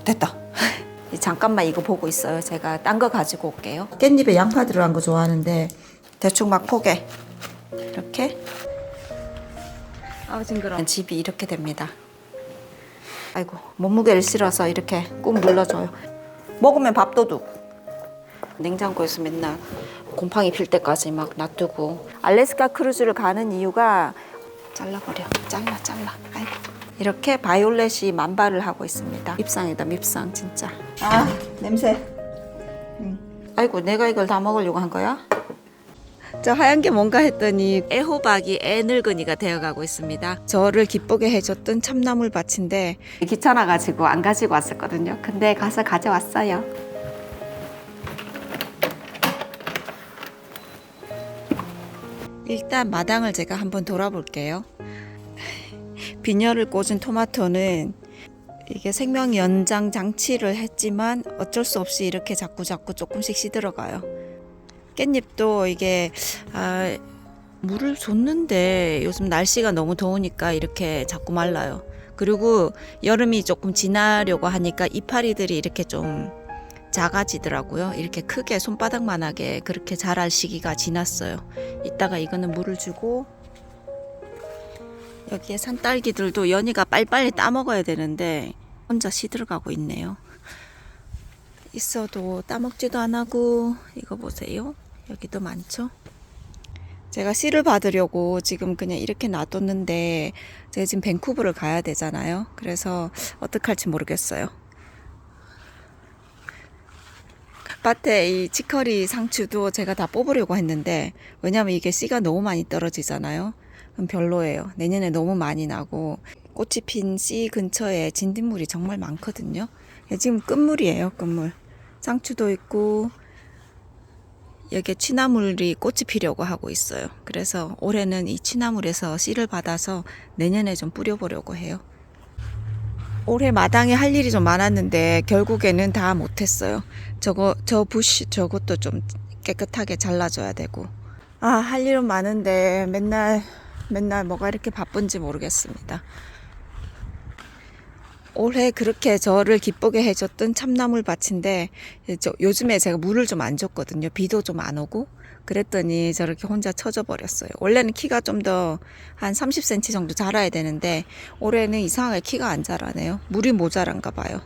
됐다. 잠깐만 이거 보고 있어요. 제가 딴 거 가지고 올게요. 깻잎에 양파 들어간 거 좋아하는데 대충 막 포개 이렇게. 징그러워. 집이 이렇게 됩니다. 아이고, 몸무게를 실어서 이렇게 꾹 눌러줘요. 먹으면 밥도둑. 냉장고에서 맨날 곰팡이 필 때까지 막 놔두고. 알래스카 크루즈를 가는 이유가 잘라버려. 잘라. 아이고. 이렇게 바이올렛이 만발을 하고 있습니다. 밉상이다, 밉상 진짜. 냄새. 아이고, 내가 이걸 다 먹으려고 한 거야? 저 하얀 게 뭔가 했더니 애호박이 애늙은이가 되어가고 있습니다. 저를 기쁘게 해줬던 참나물밭인데 귀찮아가지고 안 가지고 왔었거든요. 근데 가서 가져왔어요. 일단 마당을 제가 한번 돌아볼게요. 비녀를 꽂은 토마토는 이게 생명 연장 장치를 했지만 어쩔 수 없이 이렇게 자꾸 조금씩 시들어가요. 깻잎도 이게 물을 줬는데 요즘 날씨가 너무 더우니까 이렇게 자꾸 말라요. 그리고 여름이 조금 지나려고 하니까 이파리들이 이렇게 좀 작아지더라고요. 이렇게 크게 손바닥만하게 그렇게 자랄 시기가 지났어요. 이따가 이거는 물을 주고, 여기에 산딸기들도 연희가 빨리빨리 따먹어야 되는데 혼자 시들어가고 있네요. 있어도 따먹지도 안 하고. 이거 보세요. 여기도 많죠. 제가 씨를 받으려고 지금 그냥 이렇게 놔뒀는데 제가 지금 밴쿠버를 가야 되잖아요. 그래서 어떻게 할지 모르겠어요. 밭에 이 치커리 상추도 제가 다 뽑으려고 했는데, 왜냐면 이게 씨가 너무 많이 떨어지잖아요. 그럼 별로예요. 내년에 너무 많이 나고. 꽃이 핀 씨 근처에 진딧물이 정말 많거든요. 지금 끝물이에요, 끝물. 상추도 있고 여기에 취나물이 꽃이 피려고 하고 있어요. 그래서 올해는 이 취나물에서 씨를 받아서 내년에 좀 뿌려보려고 해요. 올해 마당에 할 일이 좀 많았는데 결국에는 다 못했어요. 저 부시 저것도 좀 깨끗하게 잘라줘야 되고. 할 일은 많은데 맨날 뭐가 이렇게 바쁜지 모르겠습니다. 올해 그렇게 저를 기쁘게 해줬던 참나물 밭인데, 요즘에 제가 물을 좀 안 줬거든요. 비도 좀 안 오고. 그랬더니 저렇게 혼자 처져 버렸어요. 원래는 키가 좀 더 한 30cm 정도 자라야 되는데 올해는 이상하게 키가 안 자라네요. 물이 모자란가 봐요.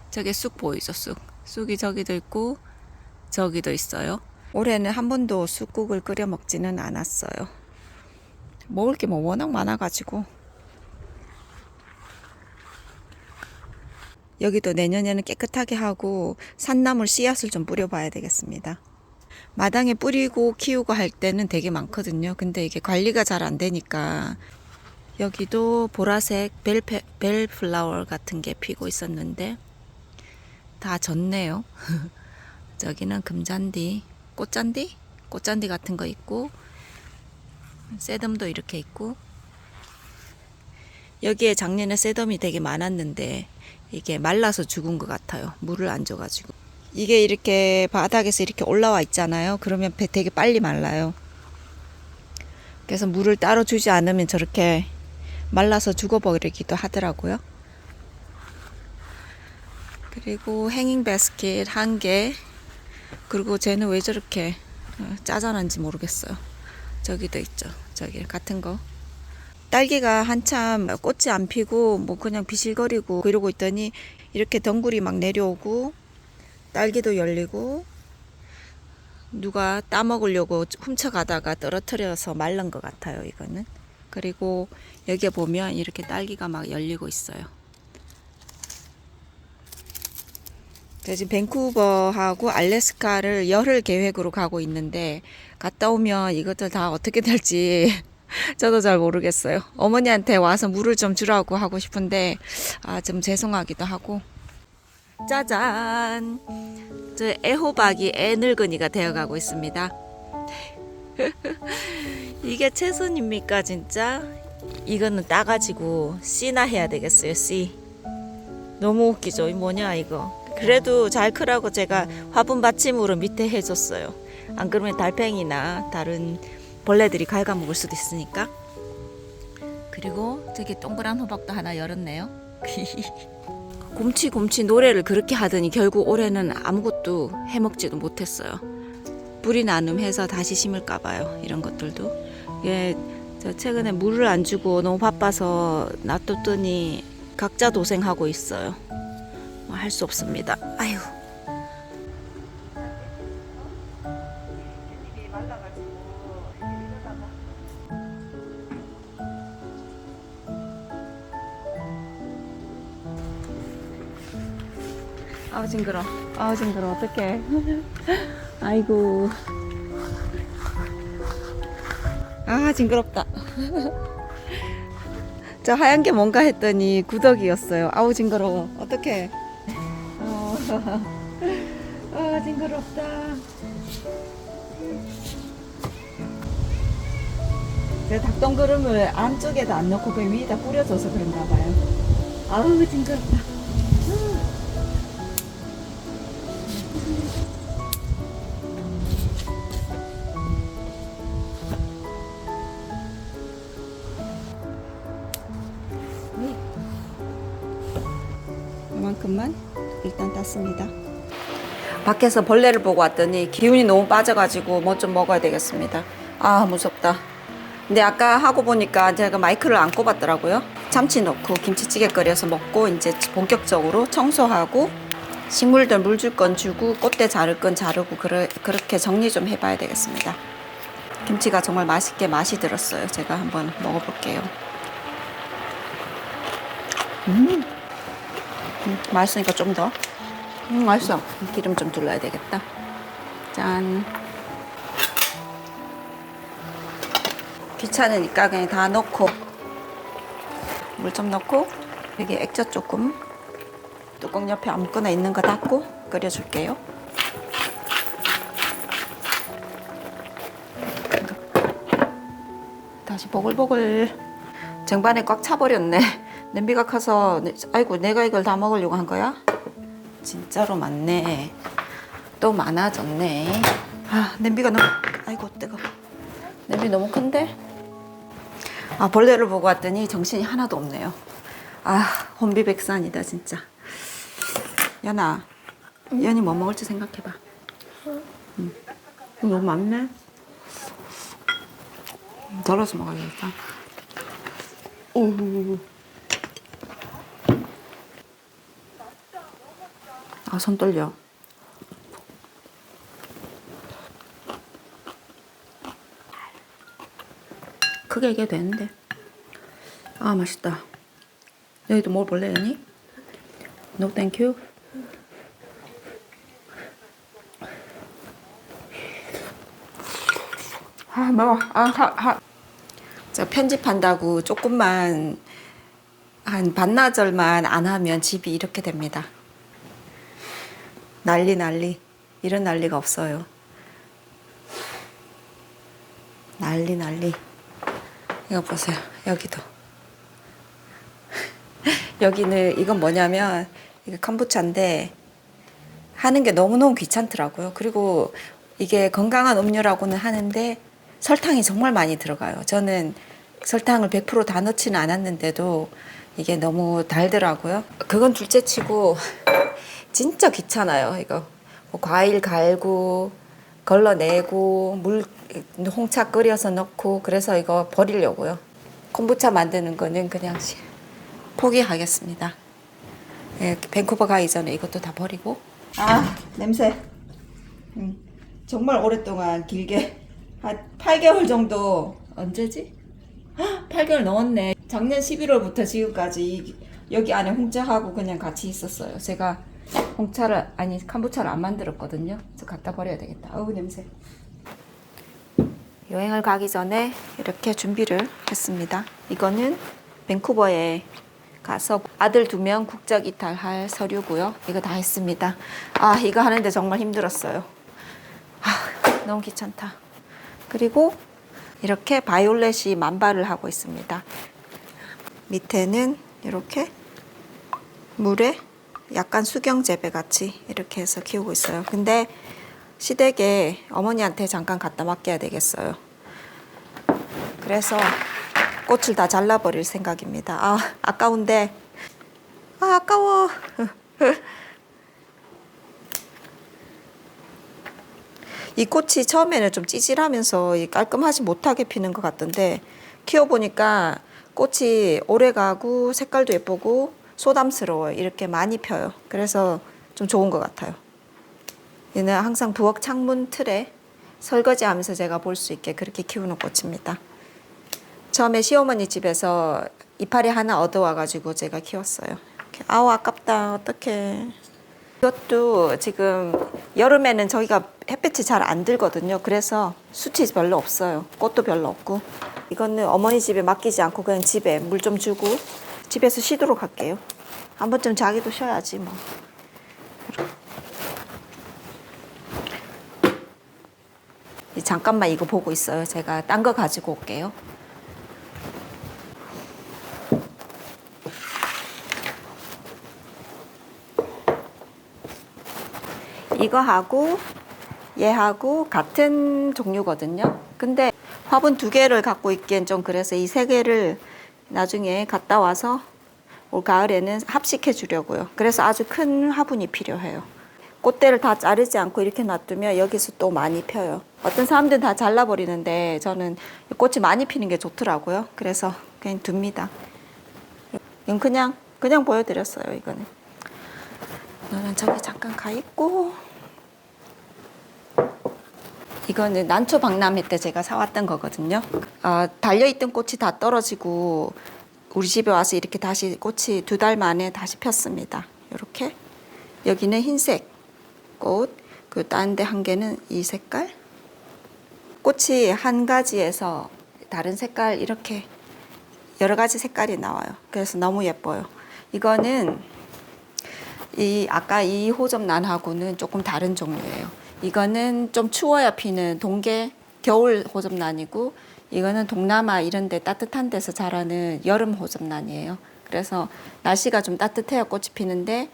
저게 쑥 보이죠? 쑥이 저기도 있고 저기도 있어요. 올해는 한 번도 쑥국을 끓여 먹지는 않았어요. 먹을 게 뭐 워낙 많아가지고. 여기도 내년에는 깨끗하게 하고 산나물 씨앗을 좀 뿌려봐야 되겠습니다. 마당에 뿌리고 키우고 할 때는 되게 많거든요. 근데 이게 관리가 잘 안 되니까. 여기도 보라색 벨플라워 같은 게 피고 있었는데 다 졌네요. 저기는 금잔디, 꽃잔디 같은 거 있고, 새덤도 이렇게 있고. 여기에 작년에 새덤이 되게 많았는데 이게 말라서 죽은 것 같아요. 물을 안 줘가지고. 이게 이렇게 바닥에서 이렇게 올라와 있잖아요. 그러면 되게 빨리 말라요. 그래서 물을 따로 주지 않으면 저렇게 말라서 죽어버리기도 하더라고요. 그리고 행잉 바스켓 1개. 그리고 쟤는 왜 저렇게 짜잔한지 모르겠어요. 저기도 있죠. 저기 같은 거. 딸기가 한참 꽃이 안 피고 뭐 그냥 비실거리고 그러고 있더니 이렇게 덩굴이 막 내려오고 딸기도 열리고, 누가 따먹으려고 훔쳐가다가 떨어뜨려서 말른 것 같아요, 이거는. 그리고 여기에 보면 이렇게 딸기가 막 열리고 있어요. 제가 지금 밴쿠버하고 알래스카를 열흘 계획으로 가고 있는데 갔다 오면 이것들 다 어떻게 될지 저도 잘 모르겠어요. 어머니한테 와서 물을 좀 주라고 하고 싶은데 좀 죄송하기도 하고. 짜잔! 저 애호박이 애늙은이가 되어가고 있습니다. 이게 채소입니까 진짜? 이거는 따가지고 씨나 해야 되겠어요. 씨. 너무 웃기죠? 이 뭐냐 이거. 그래도 잘 크라고 제가 화분 받침으로 밑에 해줬어요. 안 그러면 달팽이나 다른 벌레들이 갉아먹을 수도 있으니까. 그리고 저기 동그란 호박도 하나 열었네요. 곰치 노래를 그렇게 하더니 결국 올해는 아무것도 해먹지도 못했어요. 뿌리 나눔해서 다시 심을까 봐요. 이런 것들도. 예, 저 최근에 물을 안 주고 너무 바빠서 놔뒀더니 각자 도생하고 있어요. 뭐 할 수 없습니다. 아유. 아우 징그러. 아우 징그러. 어떡해. 아이고. 아 징그럽다. 저 하얀 게 뭔가 했더니 구더기였어요. 아우 징그러워. 어떡해. 아 징그럽다. 제가 닭똥그름을 안쪽에다 안 넣고 그 위에다 뿌려줘서 그런가 봐요. 아우 징그럽다. 이만큼만 일단 땄습니다. 밖에서 벌레를 보고 왔더니 기운이 너무 빠져가지고 뭐 좀 먹어야 되겠습니다. 아 무섭다. 근데 아까 하고 보니까 제가 마이크를 안 꼽았더라고요. 참치 넣고 김치찌개 끓여서 먹고 이제 본격적으로 청소하고 식물들 물 줄 건 주고 꽃대 자를 건 자르고 그렇게 정리 좀 해봐야 되겠습니다. 김치가 정말 맛있게 맛이 들었어요. 제가 한번 먹어볼게요. 맛있으니까 좀 더. 맛있어. 기름 좀 둘러야 되겠다. 짠. 귀찮으니까 그냥 다 넣고 물 좀 넣고 여기 액젓 조금 뚜껑 옆에 아무거나 있는 거 닫고 끓여줄게요. 다시 보글보글. 쟁반에 꽉 차버렸네. 냄비가 커서 아이고 내가 이걸 다 먹으려고 한 거야? 진짜로 많네. 또 많아졌네. 아 냄비가 너무 아이고 뜨거. 냄비 너무 큰데? 아 벌레를 보고 왔더니 정신이 하나도 없네요. 아 혼비백산이다 진짜. 연아, 연이 뭐 먹을지 생각해봐. 너무 많네. 덜어서 먹어야겠다. 아, 손 떨려. 크게 이게 되는데. 아, 맛있다. 너희도 먹어볼래, 연이? No, thank you. 아, 매워. 자, 편집한다고 조금만, 한 반나절만 안 하면 집이 이렇게 됩니다. 난리. 이런 난리가 없어요. 난리. 이거 보세요. 여기도. 여기는, 이건 뭐냐면, 이게 컴부차인데, 하는 게 너무너무 귀찮더라고요. 그리고 이게 건강한 음료라고는 하는데, 설탕이 정말 많이 들어가요. 저는 설탕을 100%다 넣지는 않았는데도, 이게 너무 달더라고요. 그건 둘째 치고, 진짜 귀찮아요. 이거 뭐 과일 갈고 걸러내고 물 홍차 끓여서 넣고 그래서 이거 버리려고요. 콤부차 만드는 거는 그냥 포기하겠습니다. 예, 밴쿠버 가기 전에 이것도 다 버리고. 아 냄새. 정말 오랫동안 길게 한 8개월 정도. 언제지? 8개월 넘었네. 작년 11월부터 지금까지 여기 안에 홍차하고 그냥 같이 있었어요. 제가 홍차를 아니 캄부차를 안 만들었거든요. 그래서 갖다 버려야 되겠다. 어우 냄새. 여행을 가기 전에 이렇게 준비를 했습니다. 이거는 밴쿠버에 가서 아들 2명 국적 이탈할 서류고요. 이거 다 했습니다. 아 이거 하는데 정말 힘들었어요. 아 너무 귀찮다. 그리고 이렇게 바이올렛이 만발을 하고 있습니다. 밑에는 이렇게 물에 약간 수경 재배 같이 이렇게 해서 키우고 있어요. 근데 시댁에 어머니한테 잠깐 갖다 맡겨야 되겠어요. 그래서 꽃을 다 잘라버릴 생각입니다. 아 아까운데 아, 아까워. 이 꽃이 처음에는 좀 찌질하면서 깔끔하지 못하게 피는 것 같던데 키워보니까 꽃이 오래 가고 색깔도 예쁘고 소담스러워요. 이렇게 많이 펴요. 그래서 좀 좋은 것 같아요. 얘는 항상 부엌 창문 틀에 설거지하면서 제가 볼 수 있게 그렇게 키우는 꽃입니다. 처음에 시어머니 집에서 이파리 하나 얻어와가지고 제가 키웠어요. 이렇게. 아우 아깝다. 어떡해. 이것도 지금 여름에는 저희가 햇빛이 잘 안 들거든요. 그래서 수치 별로 없어요. 꽃도 별로 없고. 이거는 어머니 집에 맡기지 않고 그냥 집에 물 좀 주고 집에서 쉬도록 할게요. 한 번쯤 자기도 쉬어야지 뭐. 잠깐만 이거 보고 있어요. 제가 딴 거 가지고 올게요. 이거하고 얘하고 같은 종류거든요. 근데 화분 2개를 갖고 있기엔 좀 그래서 이 3개를 나중에 갔다 와서 올 가을에는 합식해 주려고요. 그래서 아주 큰 화분이 필요해요. 꽃대를 다 자르지 않고 이렇게 놔두면 여기서 또 많이 펴요. 어떤 사람들은 다 잘라버리는데 저는 꽃이 많이 피는 게 좋더라고요. 그래서 그냥 둡니다. 이건 그냥 보여드렸어요. 이거는. 너는 저기 잠깐 가 있고. 이거는 난초 박람회 때 제가 사왔던 거거든요. 달려있던 꽃이 다 떨어지고 우리 집에 와서 이렇게 다시 꽃이 2달 만에 다시 폈습니다. 이렇게 여기는 흰색 꽃, 그 딴 데 한 개는 이 색깔. 꽃이 한 가지에서 다른 색깔 이렇게 여러 가지 색깔이 나와요. 그래서 너무 예뻐요. 이거는 아까 이 호접란하고는 조금 다른 종류예요. 이거는 좀 추워야 피는 동계 겨울 호접란이고 이거는 동남아 이런 데 따뜻한 데서 자라는 여름 호접란이에요. 그래서 날씨가 좀 따뜻해야 꽃이 피는데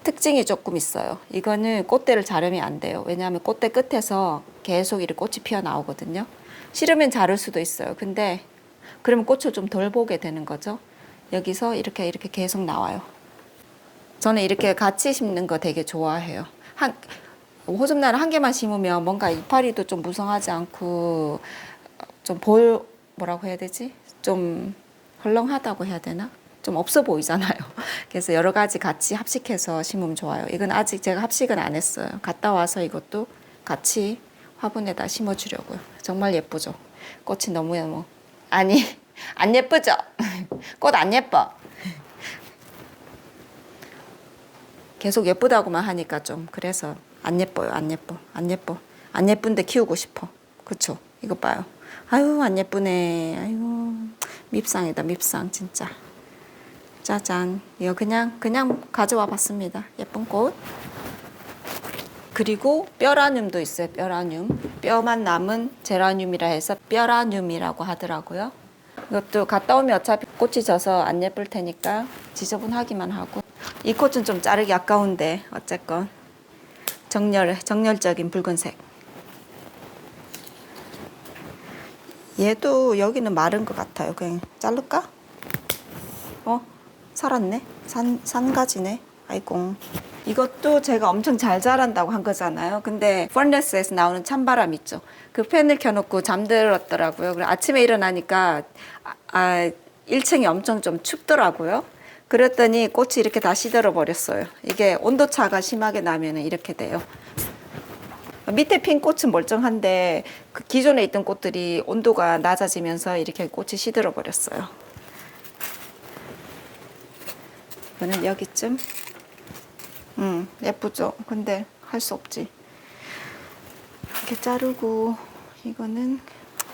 특징이 조금 있어요. 이거는 꽃대를 자르면 안 돼요. 왜냐하면 꽃대 끝에서 계속 이렇게 꽃이 피어 나오거든요. 싫으면 자를 수도 있어요. 근데 그러면 꽃을 좀 덜 보게 되는 거죠. 여기서 이렇게 계속 나와요. 저는 이렇게 같이 심는 거 되게 좋아해요. 호접란을 한 개만 심으면 뭔가 이파리도 좀 무성하지 않고 좀 뭐라고 해야 되지? 좀 헐렁하다고 해야 되나? 좀 없어 보이잖아요. 그래서 여러 가지 같이 합식해서 심으면 좋아요. 이건 아직 제가 합식은 안 했어요. 갔다 와서 이것도 같이 화분에다 심어주려고요. 정말 예쁘죠? 꽃이 너무너무. 아니, 안 예쁘죠? 꽃 안 예뻐. 계속 예쁘다고만 하니까 좀 그래서 안 예뻐요. 안 예뻐. 안 예뻐. 안 예쁜데 키우고 싶어. 그쵸? 이거 봐요. 아유 안 예쁘네. 아유 밉상이다 밉상 진짜. 짜잔. 이거 그냥 가져와 봤습니다. 예쁜 꽃. 그리고 뼈라늄도 있어요. 뼈라늄. 뼈만 남은 제라늄이라 해서 뼈라늄이라고 하더라고요. 이것도 갔다 오면 어차피 꽃이 져서 안 예쁠 테니까 지저분하기만 하고. 이 꽃은 좀 자르기 아까운데 어쨌건 정열적인 붉은색. 얘도 여기는 마른 것 같아요. 그냥 자를까? 살았네. 산가지네. 아이고. 이것도 제가 엄청 잘 자란다고 한 거잖아요. 근데 펀레스에서 나오는 찬바람 있죠. 그 팬을 켜놓고 잠들었더라고요. 그리고 아침에 일어나니까 1층이 엄청 좀 춥더라고요. 그랬더니 꽃이 이렇게 다 시들어 버렸어요. 이게 온도차가 심하게 나면 이렇게 돼요. 밑에 핀 꽃은 멀쩡한데 그 기존에 있던 꽃들이 온도가 낮아지면서 이렇게 꽃이 시들어 버렸어요. 이거는 여기쯤. 예쁘죠? 근데 할 수 없지. 이렇게 자르고 이거는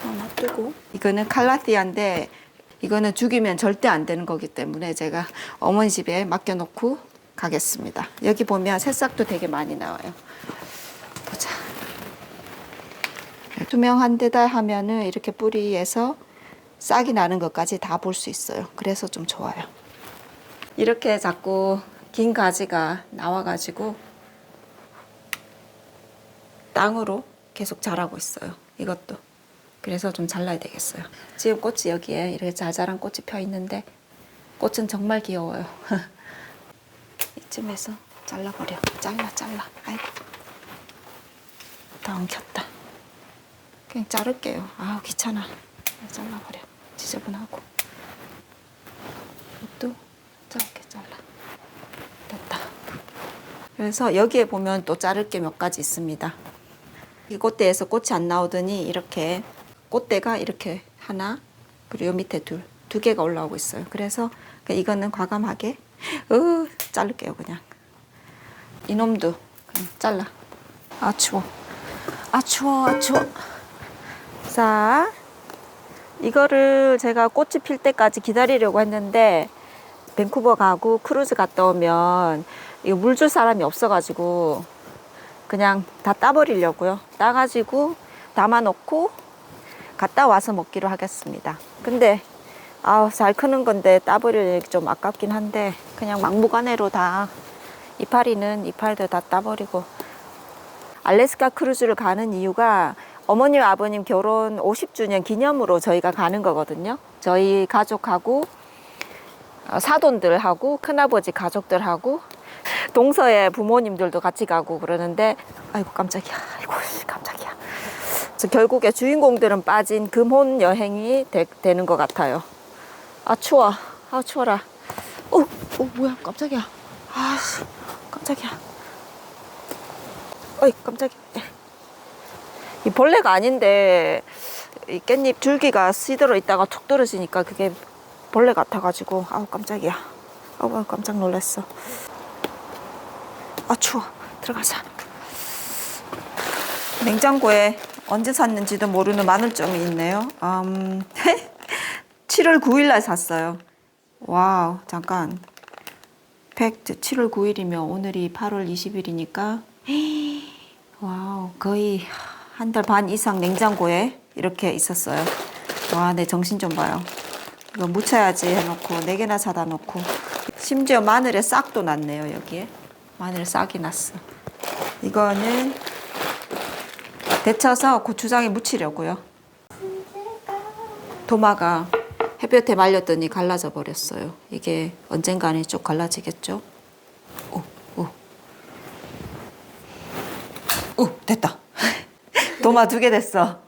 놔두고 이거는 칼라티아인데 이거는 죽이면 절대 안 되는 거기 때문에 제가 어머니 집에 맡겨놓고 가겠습니다. 여기 보면 새싹도 되게 많이 나와요. 보자. 투명한 데다 하면은 이렇게 뿌리에서 싹이 나는 것까지 다 볼 수 있어요. 그래서 좀 좋아요. 이렇게 자꾸 긴 가지가 나와가지고 땅으로 계속 자라고 있어요. 이것도. 그래서 좀 잘라야 되겠어요. 지금 꽃이 여기에 이렇게 자잘한 꽃이 펴 있는데 꽃은 정말 귀여워요. 이쯤에서 잘라버려. 잘라. 아이고. 다 엉켰다. 그냥 자를게요. 아, 귀찮아. 잘라버려. 지저분하고. 이것도 짧게 잘라. 됐다. 그래서 여기에 보면 또 자를 게 몇 가지 있습니다. 이 꽃대에서 꽃이 안 나오더니 이렇게 꽃대가 이렇게 하나, 그리고 요 밑에 두 개가 올라오고 있어요. 그래서 이거는 과감하게 자를게요. 그냥 이놈도 그냥 잘라. 아 추워. 자, 이거를 제가 꽃이 필 때까지 기다리려고 했는데 밴쿠버 가고 크루즈 갔다 오면 이거 물 줄 사람이 없어가지고 그냥 다 따버리려고요. 따가지고 담아놓고 갔다 와서 먹기로 하겠습니다. 근데 잘 크는 건데 따버리기 좀 아깝긴 한데 그냥 막무가내로 다 이파리는 이파리도 다 따버리고. 알래스카 크루즈를 가는 이유가 어머님 아버님 결혼 50주년 기념으로 저희가 가는 거거든요. 저희 가족하고 사돈들하고 큰아버지 가족들하고 동서의 부모님들도 같이 가고 그러는데 아이고 깜짝이야. 그래서 결국에 주인공들은 빠진 금혼 여행이 되는 것 같아요. 아 추워. 추워라. 뭐야 깜짝이야. 깜짝이야. 어이 깜짝이야. 이 벌레가 아닌데 이 깻잎 줄기가 시들어 있다가 툭 떨어지니까 그게 벌레 같아가지고 깜짝이야. 깜짝 놀랐어. 추워. 들어가자. 냉장고에 언제 샀는지도 모르는 마늘점이 있네요. 7월 9일날 샀어요. 와우, 잠깐. 팩트 7월 9일이면 오늘이 8월 20일이니까 와우, 거의 한 달 반 이상 냉장고에 이렇게 있었어요. 와, 내 정신 좀 봐요. 이거 묻혀야지 해놓고 4개나 사다 놓고 심지어 마늘에 싹도 났네요. 여기에 마늘 싹이 났어. 이거는 데쳐서 고추장에 묻히려고요. 도마가 햇볕에 말렸더니 갈라져 버렸어요. 이게 언젠가는 쭉 갈라지겠죠? 됐다. 도마 2개 됐어.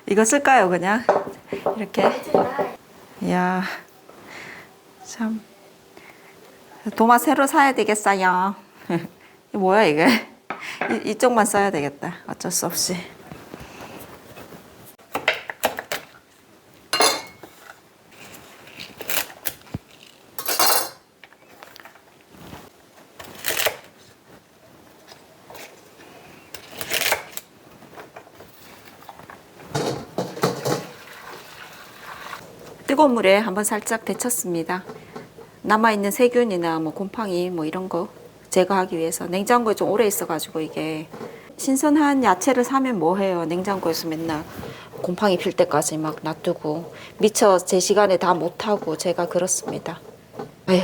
이거 쓸까요, 그냥? 이렇게. 이야, 참. 도마 새로 사야 되겠어요. 이게 뭐야, 이게? 이쪽만 써야 되겠다. 어쩔 수 없이. 뜨거운 물에 한번 살짝 데쳤습니다. 남아있는 세균이나 곰팡이 이런 거 제거하기 위해서. 냉장고에 좀 오래 있어가지고 이게 신선한 야채를 사면 뭐해요. 냉장고에서 맨날 곰팡이 필 때까지 막 놔두고 미처 제 시간에 다 못하고 제가 그렇습니다. 아휴,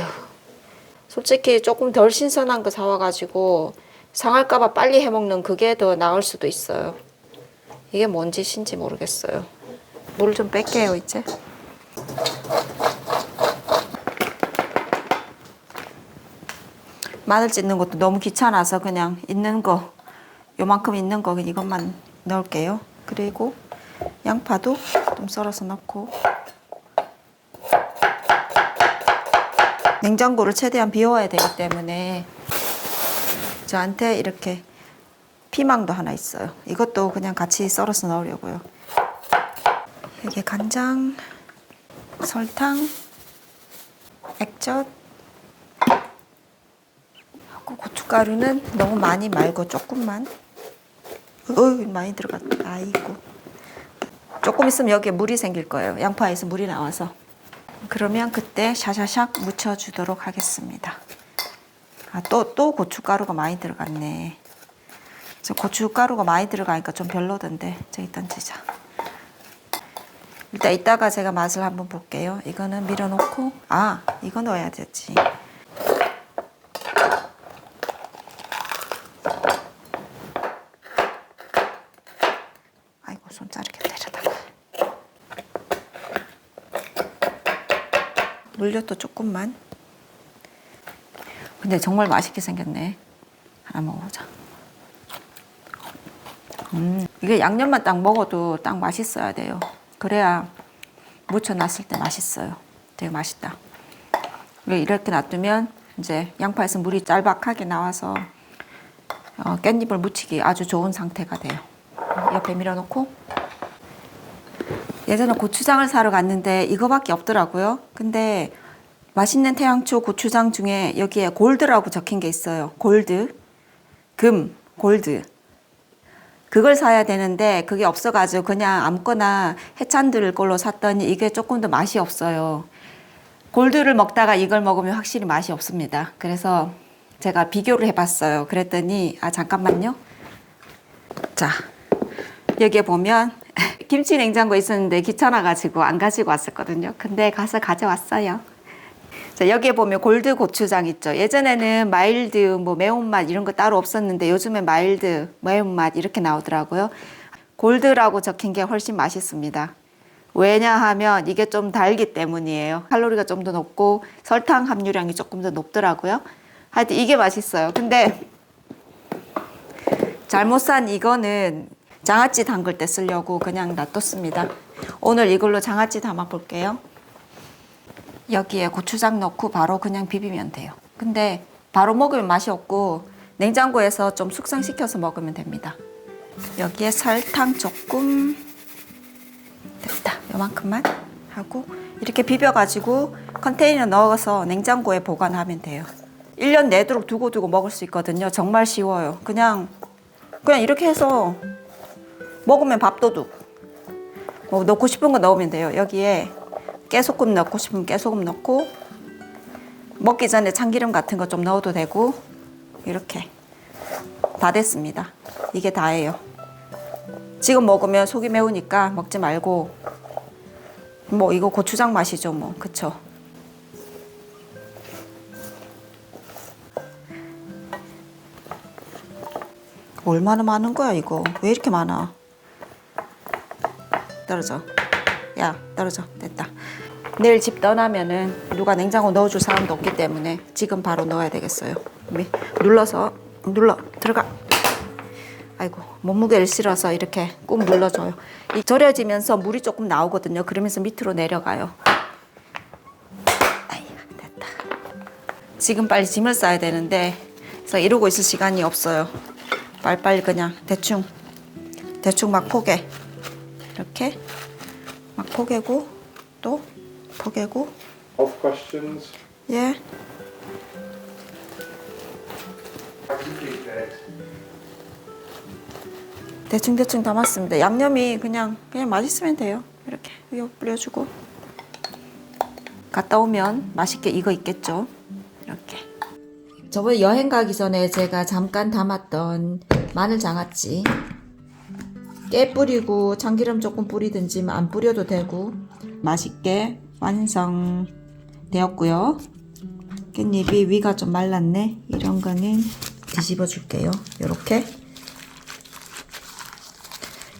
솔직히 조금 덜 신선한 거 사와가지고 상할까봐 빨리 해먹는 그게 더 나을 수도 있어요. 이게 뭔 짓인지 모르겠어요. 물 좀 뺄게요 이제. 마늘 찢는 것도 너무 귀찮아서 그냥 있는 거, 요만큼 있는 거 이것만 넣을게요. 그리고 양파도 좀 썰어서 넣고. 냉장고를 최대한 비워야 되기 때문에 저한테 이렇게 피망도 하나 있어요. 이것도 그냥 같이 썰어서 넣으려고요. 여기에 간장, 설탕, 액젓, 하고 고춧가루는 너무 많이 말고 조금만. 많이 들어갔다. 아이고. 조금 있으면 여기에 물이 생길 거예요. 양파에서 물이 나와서. 그러면 그때 샤샤샥 묻혀주도록 하겠습니다. 또 고춧가루가 많이 들어갔네. 고춧가루가 많이 들어가니까 좀 별로던데 저기 던지자. 일단 이따가 제가 맛을 한번 볼게요. 이거는 밀어놓고 이거 넣어야 되지. 아이고 손 자르게 때려다가. 물엿도 조금만. 근데 정말 맛있게 생겼네. 하나 먹어보자. 이게 양념만 딱 먹어도 딱 맛있어야 돼요. 그래야 무쳐놨을 때 맛있어요. 되게 맛있다. 이렇게 놔두면 이제 양파에서 물이 짤박하게 나와서 깻잎을 무치기 아주 좋은 상태가 돼요. 옆에 밀어놓고, 예전에 고추장을 사러 갔는데 이거밖에 없더라고요. 근데 맛있는 태양초 고추장 중에 여기에 골드라고 적힌 게 있어요. 골드, 금, 골드. 그걸 사야 되는데 그게 없어가지고 그냥 아무거나 해찬들 걸로 샀더니 이게 조금 더 맛이 없어요. 골드를 먹다가 이걸 먹으면 확실히 맛이 없습니다. 그래서 제가 비교를 해봤어요. 그랬더니 잠깐만요. 자, 여기에 보면 김치 냉장고에 있었는데 귀찮아가지고 안 가지고 왔었거든요. 근데 가서 가져왔어요. 자, 여기에 보면 골드 고추장 있죠. 예전에는 마일드, 뭐 매운맛 이런 거 따로 없었는데 요즘에 마일드, 매운맛 이렇게 나오더라고요. 골드라고 적힌 게 훨씬 맛있습니다. 왜냐하면 이게 좀 달기 때문이에요. 칼로리가 좀 더 높고 설탕 함유량이 조금 더 높더라고요. 하여튼 이게 맛있어요. 근데 잘못 산 이거는 장아찌 담글 때 쓰려고 그냥 놔뒀습니다. 오늘 이걸로 장아찌 담아 볼게요. 여기에 고추장 넣고 바로 그냥 비비면 돼요. 근데 바로 먹으면 맛이 없고 냉장고에서 좀 숙성시켜서 먹으면 됩니다. 여기에 설탕 조금, 됐다. 요만큼만 하고 이렇게 비벼가지고 컨테이너 넣어서 냉장고에 보관하면 돼요. 1년 내도록 두고 먹을 수 있거든요. 정말 쉬워요. 그냥 이렇게 해서 먹으면 밥도둑. 뭐 넣고 싶은 거 넣으면 돼요. 여기에 깨소금 넣고 싶으면 깨소금 넣고, 먹기 전에 참기름 같은 거 좀 넣어도 되고, 이렇게 다 됐습니다. 이게 다예요. 지금 먹으면 속이 매우니까 먹지 말고, 뭐 이거 고추장 맛이죠 뭐. 그쵸? 얼마나 많은 거야 이거. 왜 이렇게 많아? 떨어져. 야, 떨어져. 됐다. 내일 집 떠나면은 누가 냉장고 넣어줄 사람도 없기 때문에 지금 바로 넣어야 되겠어요. 눌러. 들어가. 아이고, 몸무게를 실어서 이렇게 꾹 눌러줘요. 이 절여지면서 물이 조금 나오거든요. 그러면서 밑으로 내려가요. 아이, 됐다. 지금 빨리 짐을 싸야 되는데, 그래서 이러고 있을 시간이 없어요. 빨리빨리 그냥 대충 막 포개. 이렇게 막 포개고 또 포개고. Health questions? 예. 대충 담았습니다. 양념이 그냥 맛있으면 돼요. 이렇게 이거 뿌려주고 갔다 오면 맛있게 익어 있겠죠. 이렇게. 저번에 여행 가기 전에 제가 잠깐 담았던 마늘 장아찌, 깨 뿌리고 참기름 조금 뿌리든지 안 뿌려도 되고 맛있게 완성되었고요. 깻잎이 위가 좀 말랐네. 이런 거는 뒤집어 줄게요. 이렇게.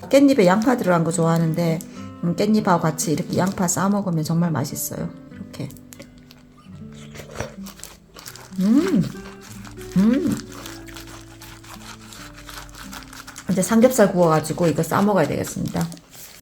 깻잎에 양파 들어간 거 좋아하는데 깻잎하고 같이 이렇게 양파 싸 먹으면 정말 맛있어요. 이렇게. 이제 삼겹살 구워가지고 이거 싸 먹어야 되겠습니다.